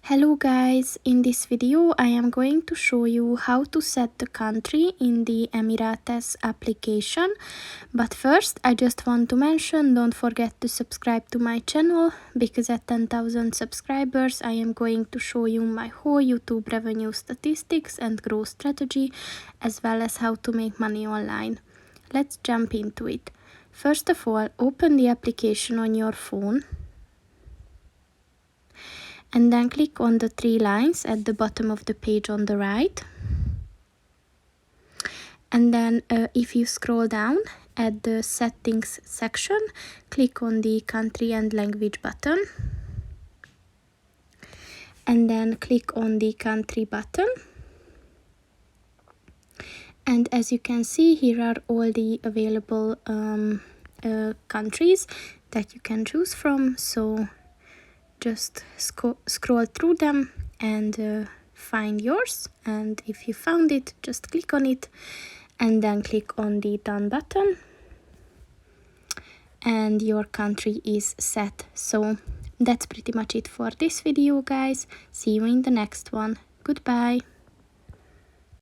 Hello guys, in this video I am going to show you how to set the country in the Emirates application. But first I just want to mention, don't forget to subscribe to my channel, because at 10,000 subscribers I am going to show you my whole YouTube revenue statistics and growth strategy, as well as how to make money online. Let's jump into it. First of all, open the application on your phone. And then click on the three lines at the bottom of the page on the right. And then if you scroll down at the settings section, click on the country and language button. And then click on the country button. And as you can see, here are all the available countries that you can choose from. So just scroll through them and find yours, and if you found it, just click on it and then click on the done button, and your country is set. So that's pretty much it for this video, guys. See you in the next one. Goodbye.